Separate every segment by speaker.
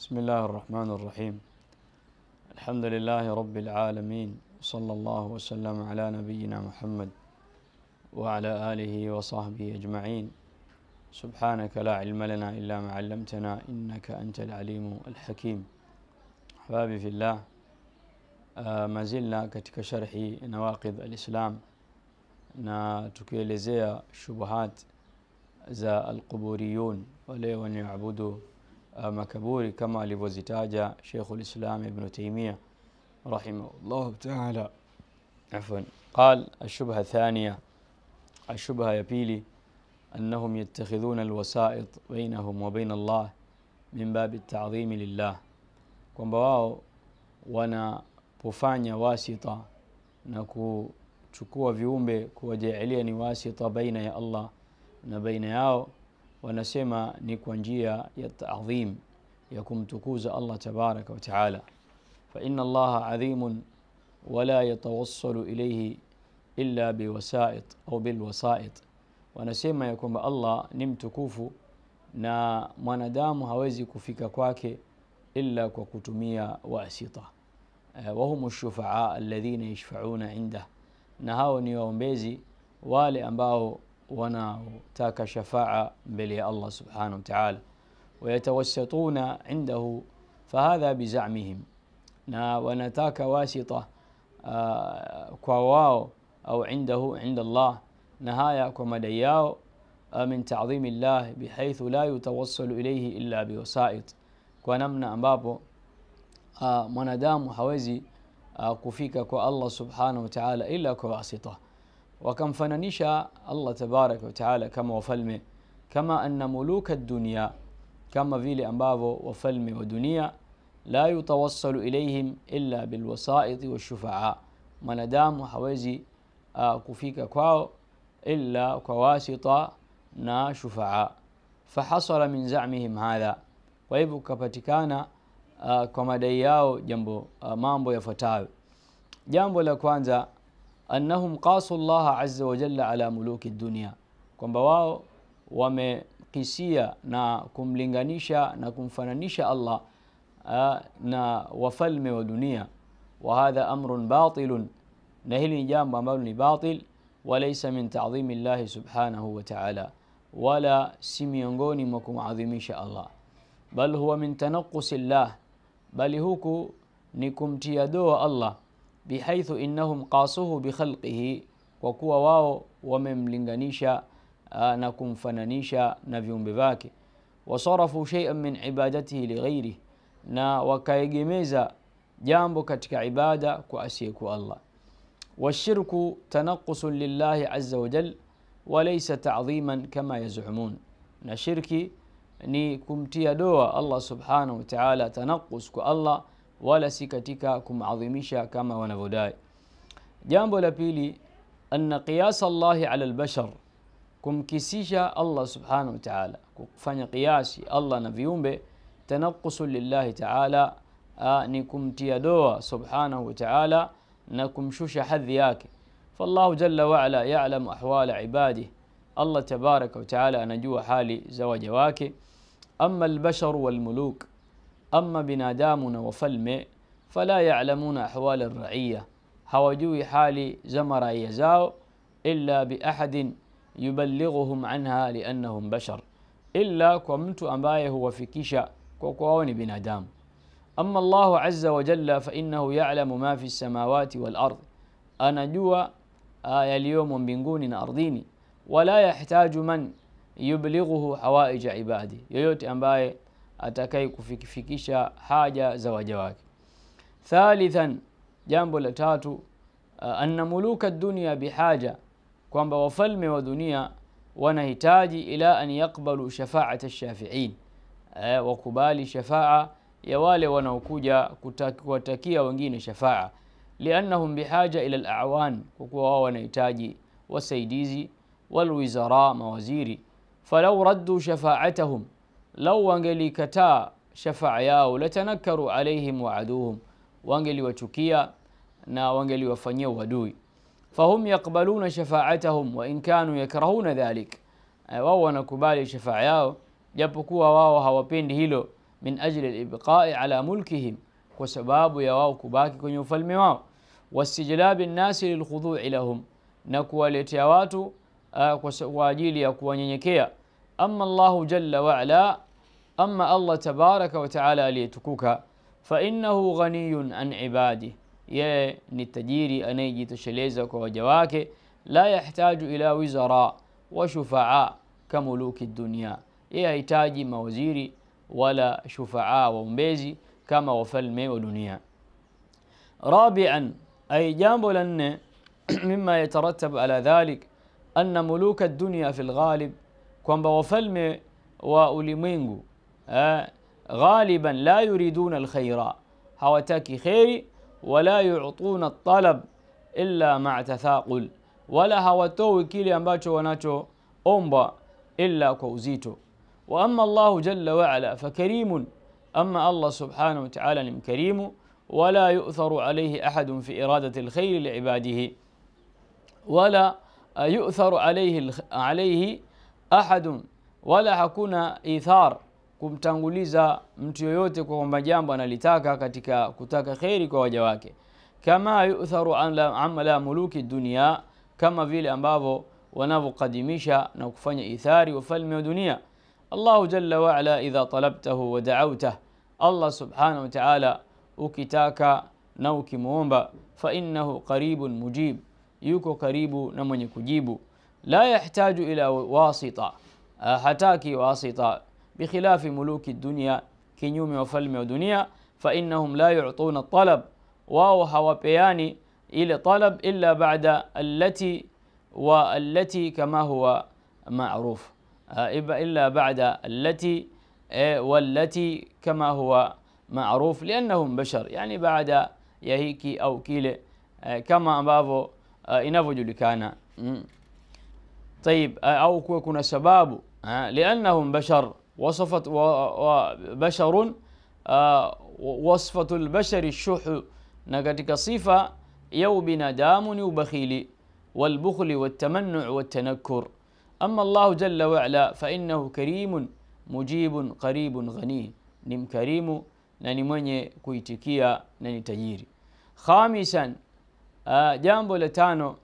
Speaker 1: بسم الله الرحمن الرحيم. الحمد لله رب العالمين، صلى الله وسلم على نبينا محمد وعلى آله وصحبه أجمعين. سبحانك لا علم لنا إلا ما علمتنا إنك أنت العليم الحكيم. أحبابي في الله، ما زلنا katika sharhi nawaqidh al-Islam na tukielezea shubuhat za al-quburiyun, wale wanaoabudu makaburi kama alivyozitaja Sheikhul Islam Ibn Taymiyyah rahimahullah ta'ala. قال الشبهة الثانية، الشبهة يبيلي أنهم يتخذون الوسائط بينهم وبين الله من باب التعظيم لله، kwamba wao wanapofanya wasita na kuchukua viumbe kuwajalia ni wasita baina ya Allah na baina yao, wanasema ni kwa njia ya ta'dhim, ya kumtukuza Allah tabaraka wa taala. Fa inna Allah adhimun wala yatawassalu ilayhi illa biwasait au bilwasait. Wanasema ya kwamba Allah ni mtukufu na mwanadamu hawezi kufika kwake illa kwa kutumia wasita. Wa humu shufaa alladhina yashfa'una inda, na hao ni waombezi wale ambao wanaotaka shafaa mbele ya Allah subhanahu wa ta'ala. Wayatawassatuna indahu fahadha bizamihim, na wanataka wasita kwa wao au indahu inda Allah, na haya kwa madai yao min ta'dhimi Allah bihaythu la yutawassalu ilayhi illa biwasait, kwa namna ambapo mwanadamu hawezi kufika kwa Allah subhanahu wa ta'ala illa kwa wasita. Wakamfananisha Allah tabaraka wa taala kama wafalme, kama anna muluka ad-dunya, kama vile ambavyo wafalme wa dunia la yutawassalu ilayhim illa bilwasait washufaa, mwanadamu hawezi kufika kwao illa kwa wasita na shufaa. Fahasala min za'mihim hadha, kwa hivyo kupatikana kwa madai yao mambo yafuatayo. Jambo la kwanza, annahum qasu Allah azza wa jalla ala muluki dunya, kwamba wao wamekisia na kumlinganisha na kumfananisha Allah na wafalme wa dunia. Wa hadha amrun batilun, na hili ni jambo ambalo ni batil, walaysa min ta'dhimi Allah subhanahu wa ta'ala, wala si miongoni mwa kumadhimisha Allah, bal huwa min tanaqqusi Allah, bali huku ni kumtia doa Allah, bihaythu innahum qasuhu bikhalqihi, kwa kuwa wao wamemlinganisha na kumfananisha na viumbe vyake. Wasarafu shay'an min ibadatihi lighayrihi, na wakaegemeza jambo katika ibada kwa asiyekuwa Allah. Washirku tanaqqusun lillahi azza wa jalla wa laysa ta'dhiman kama yaz'umun, na shirki ni kumtia doa Allah subhanahu wa ta'ala, tanaqqus kwa Allah, wala si katika kumadhimisha kama wanavyodai. Jambo la pili, anna qiyas Allah ala albashar, kumkisisha Allah subhanahu wa ta'ala, kufanya qiyasi Allah na viumbe, tanaqqusun lillahi ta'ala, ni kumtia doa subhanahu wa ta'ala na kumshusha hadhi yake. Fallahu jalla wa ala ya'lamu ahwala ibadihi, Allah tabaraka wa ta'ala anajua hali za waja wake. Amma albashar walmuluk, amma binadamu na wafalme, fala ya'lamuna ahwal ar-ra'iyya, hawajui hali za maraiya zao, illa bi ahadin yuballighuhum anha liannahum bashar, illa kwa mtu ambaye huwafikisha kwa kuwa ni binadamu. Amma Allah azza wa jalla fa innahu ya'lamu ma fi as-samawati wal ard, anajua yaliyomo mbinguni na ardhini. Wala yahtaju man yublighuhu hawaij ibadi, yoyote ambaye atakaye kufikisha haja za waja wake. Thalithan, jambo la tatu, anna muluka ad-dunya bihaja, kwamba wafalme wa dunia wanahitaji ila an yaqbalu shafa'at ash-shafi'in, wakubali shafaa ya wale wanaokuja kuwatakia wengine shafaa. Liannahum bihaja ila al-a'wan, kwa kuwa wao wanahitaji wasaidizi, walwizara, mawaziri. Falau raddu shafa'atahum, law wangelikataa shafaa yao, latanakkaru alaihim wa aduhum, wangeliwachukia na wangeliwafanyia uadui. Fahum yaqbaluna shafa'atahum wa in kanu yakrahuna dhalik, wao wanakubali shafaa yao japokuwa wao hawapendi hilo, min ajli al-ibqa'i ala mulkihim, kwa sababu ya wao kubaki kwenye ufalme wao, wastijlabi an-nasi lilkhudu'i lahum, na kuwaletea watu kwa ajili ya kuwanyenyekea. Amma Allahu jalla wa ala, amma Allah tabaraka wa taala aliyetukuka, fa innahu ghaniyun an ibadihi, yeye ni tajiri anayejitosheleza kwa waja wake. La yahtaju ila wizara wa shufaa kamuluki dunya, yeye hahitaji mawaziri wala shufaa waombezi kama wafalme wa dunia. Rabi'an, ay jambo la nne mimma yatarattabu ala dhalik anna muluka dunya fi alghalib, kwamba wafalme wa ulimwengu ghaliban la yuriduna alkhaira, hawataki khairi, wala yu'tuna at-talab illa ma'a tathaqul, wala hawatoi kile ambacho wanachoomba illa kwa uzito. Wa amma Allahu jalla wa ala fakarimun, amma Allah subhanahu wa ta'ala ni mkarimu, wala yu'tharu alayhi ahadun fi iradati alkhair liibadihi, wala yu'tharu alayhi ahadun, wala hakuna ithar kumtanguliza mtu yoyote kwa kwamba jambo analitaka katika kutaka khairi kwa waja wake. Kama yu'tharu ala muluki dunya, kama vile ambavyo wanavokadimisha na kufanya ithari wafalme wa dunia. Allahu jalla wa ala idha talabtahu wa da'awtahu, Allah subhanahu wa ta'ala ukitaka na ukimuomba, fa innahu qaribun mujib, yuko karibu na mwenye kujibu. La yahtaju ila wasita, hataki wasita, bikhilafi muluki dunya, kinyume wafalme wa dunia. Fa innahum la yu'tuna talab, wao hawapeani ile talab illa ba'da allati kama huwa ma'ruf, illa ba'da allati wallati kama huwa معروف لأنهم بشر, يعني بعد يهيكي أو كيله كما ambavyo inavyojulikana. طيب, au kuwa kuna sababu, لأنهم بشر, وصفت وبشر وصفة البشر الشح, na katika sifa ya binadamu ni ubakhili, والبخل والتمنع والتنكر. أما الله جل وعلا فإنه كريم مجيب قريب غني, ni mkarimu na ni mwenye kuitikia na ni tajiri. Khamisan, jambo la tano,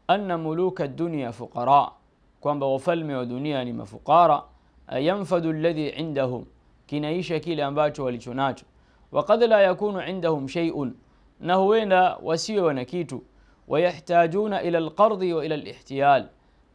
Speaker 1: anna muluka dunya fuqara, kwamba wafalme wa dunia ni mafukara. Yanfadu alladhi indahum, kinaisha kile ambacho walichonacho. Wa qad la yakunu indahum shay'un, na huenda wasiwe wana kitu. Wayahtajuna ila alqardhi wa ila alihtiyal,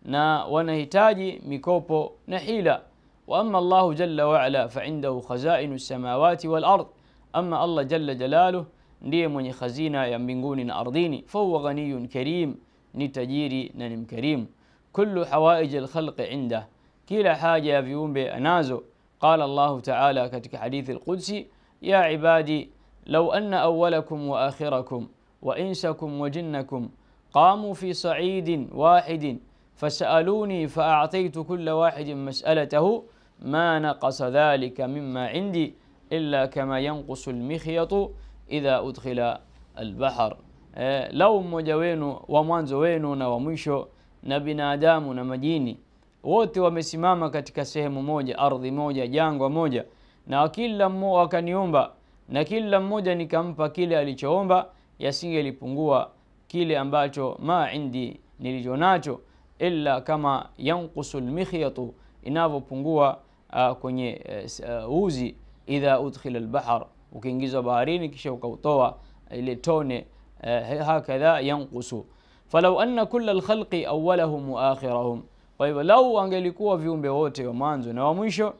Speaker 1: na wanahitaji mikopo na hila. وأما الله جل وعلا فعنده خزائن السماوات والأرض, أما الله جل جلاله ndiye mwenye khazina ya mbinguni na ardhini. Fahuwa ghaniyun karim, ni tajiri na ni mkarimu. Kullu hawaij alkhalqi indah, kila haja ya viumbe anazo. Qala Allahu ta'ala katika hadithi alqudsi, ya ibadi law anna awwalakum wa akhirakum wa insakum wa jinnakum qamu fi sa'idin wahidin فسألوني فأعطيت كل واحد مسألته ما نقص ذلك مما عندي إلا كما ينقص المخيط إذا أدخل البحر. لو mmoja wenu wa mwanzo wenu na wa mwisho na binadamu na majini wote wamesimama katika sehemu moja, ardhi moja, jangwa moja, na kila mmoja akaniomba na kila mmoja nikampa kile alichoomba, yasingelipungua kile ambacho ma indi nilichonacho, illa kama yanqusu almikhyatu, inavyopungua kwenye uzi, idha udkhila albahr, ukiingizwa baharini kisha ukautoa ile tone, hakadha yanqusu. Falau anna kulla alkhalqi awwalahum wa akhirahum, kwa hivyo lau angelikuwa viumbe wote wa mwanzo na wa mwisho,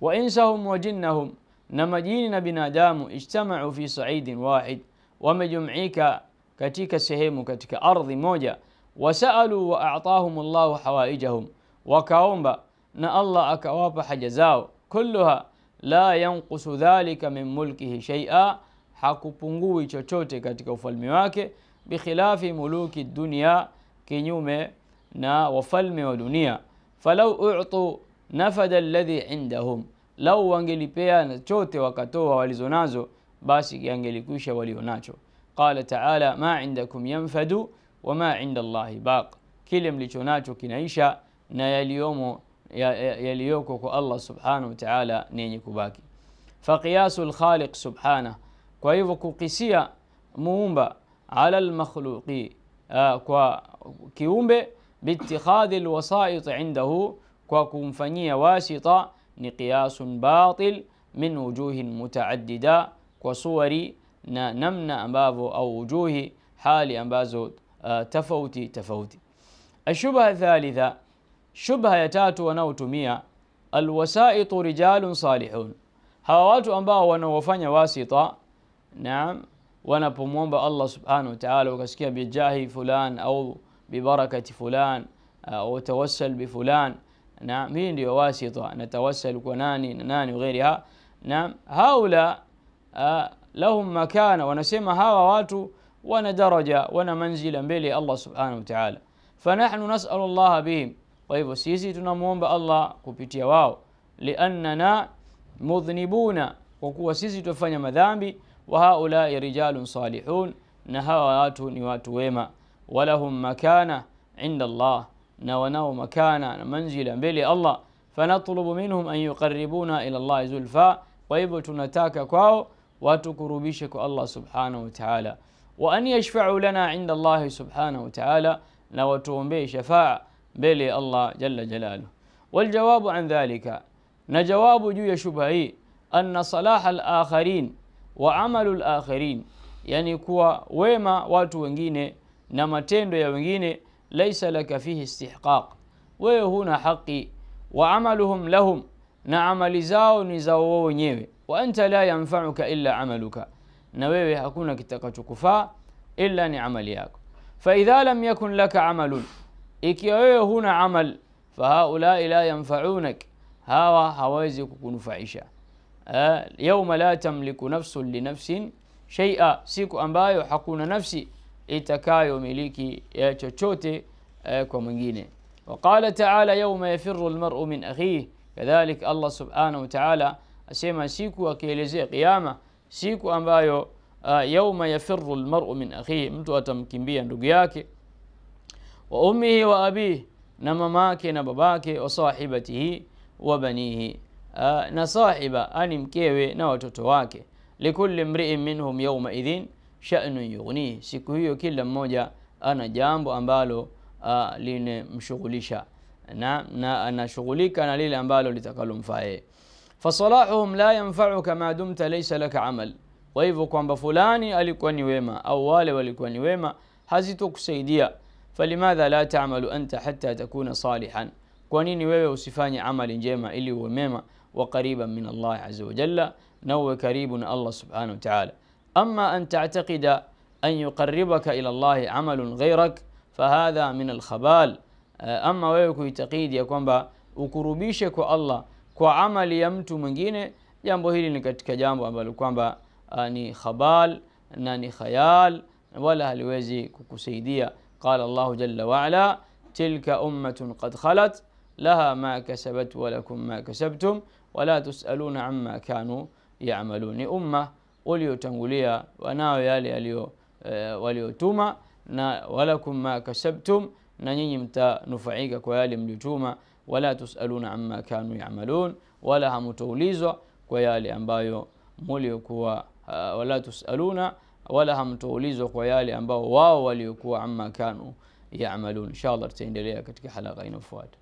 Speaker 1: wa insahum wa jinnahum, na majini na binadamu, ijtama'u fi sa'idin wahid, wamejumuika katika sehemu, katika ardhi moja, wasaalu wa a'tahum Allahu hawaijahum, wakaomba na Allah akawapa haja zao, kulluha la yanqusu dhalika min mulkihi shay'a, hakupungui chochote katika ufalme wake, bikhilafi muluki dunya, kinyume na wafalme wa dunia. Falau u'tu nafada alladhi indahum, lau wangelipea na chote wakatoa walizonazo, basi yangelikwisha walionacho. Qala ta'ala, ma indakum yanfadu wa ma inda Allahi baq, kile mlichonacho kinaisha na yaliyoko kwa Allah subhanahu wa ta'ala ni yenye kubaki. faqiyasu al-khaliq subhanahu, kwa hivyo kukisia muumba ala al-makhluqi, kwa kiumbe biittikhadhi al-wasa'it indahu, kwa kumfanyia wasita, ni qiyasun batil min wujuhin mutaaddida, kwa suwari na namna ambavyo au wujuhi hali ambazo tofauti. Ashubha thalitha, shubha ya tatu wanaotumia alwasaitu rijalun salihun, hawa watu ambao wanaofanya wasita, naam, wanapomwomba Allah subhanahu wa ta'ala, ukasikia bijahi fulan au bibarakati fulan au tawassal bifulan, naam, hii ndio wasita, natawassal kwa nani na nani وغيرها. naam, haula lahum makana, wanasema hawa watu wana daraja, wana manzila mbele Allah subhanahu wa ta'ala. Fanahnu nas'alu Allah bihim, kwa hivyo sisi tunamuomba Allah kupitia wao. Liannana mudhnibuna, kwa kuwa sisi tufanya madhambi. Wa haula rijalun salihun, na hawa watu ni watu wema. Walahum makana inda Allah, na wanao makana na manzila mbele Allah. Fanatlubu minhum an yuqarribuna ila Allah zulfa, kwa hivyo tunataka kwao watu kurubishe kwa Allah subhanahu wa ta'ala. Wa an yashfa'u lana inda Allah subhanahu wa ta'ala, na watuombee shafaa mbele Allah jalla jalaluhu. Waljawabu an dhalika, na jawabu juu ya shubha hii, anna salaha al-akharin wa amalu al-akharin, yani kuwa wema watu wengine na matendo ya wengine, laysa laka fihi istihqaq, wewe huna haki. Wa amaluhum lahum, na amali zao ni zao wenyewe. Wa anta la yanfa'uka illa amaluka, na wewe hakuna kitakachokufaa illa ni amali yako. Fa idha lam yakun laka amalun, ikiwa wewe huna amal, fa haula la yanfa'unak, hawa hawezi kukunufaisha. Yawma la tamliku nafsun li nafsin shay'a, siku ambayo hakuna nafsi itakayo miliki ya chochote kwa mwingine. Waqala ta'ala yawma yafirru almar'u min akhihi, kadhalik Allah subhanahu wa ta'ala asema siku akielezea kiyama, siku ambayo yawma yafirru almar'u min akhihi, mtu atamkimbia ndugu yake, wa ummihi wa abihi, na mamake na babake, wa sahibatihi wa banihi, na sahiba ani mkewe na watoto wake. Likulli mri'in minhum yawma idhin sha'nun yughnihi, siku hiyo kila mmoja ana jambo ambalo linemshughulisha, na anashughulika na lile ambalo litakalomfaa yeye. Fasalahuhum la yanfa'uka ma dumta laysa laka amal, kwa hivyo kwamba fulani alikuwa ni wema au wale walikuwa ni wema hazitokusaidia. Falimadha la ta'malu anta hatta takuna salihan, kwa nini wewe usifanye amali njema ili uwe mema? Wa qariban min Allah azza wa jalla, na uwe karibu na Allah subhanahu wa ta'ala. Amma an ta'taqida an yuqarribaka ila Allah amalun ghayrak, fahadha min alkhabal. Ama wewe kuitakidi ya kwamba ukurubishe kwa Allah kwa amali ya mtu mwingine, jambo hili ni katika jambo ambalo kwamba ni khabal na ni khayal, wala haliwezi kukusaidia. Qala Allah jalla wa ala, tilka ummatun qad khalat laha ma kasabat wa lakum ma kasabtum wa la tusaluna amma kanu ya'malun, ni umma waliotangulia wanao yale waliotuma, na walakum ma kasabtum, na nyinyi mtanufaika kwa yale mliotuma. Wala tusaluna amma kanu ya'malun, wala hamtaulizwa kwa yale ambayo mliokuwa, wala tusaluna, wala hamtaulizwa kwa yale ambao wao waliokuwa amma kanu ya'malun. Inshallah tutaendelea katika halaka inayofuata.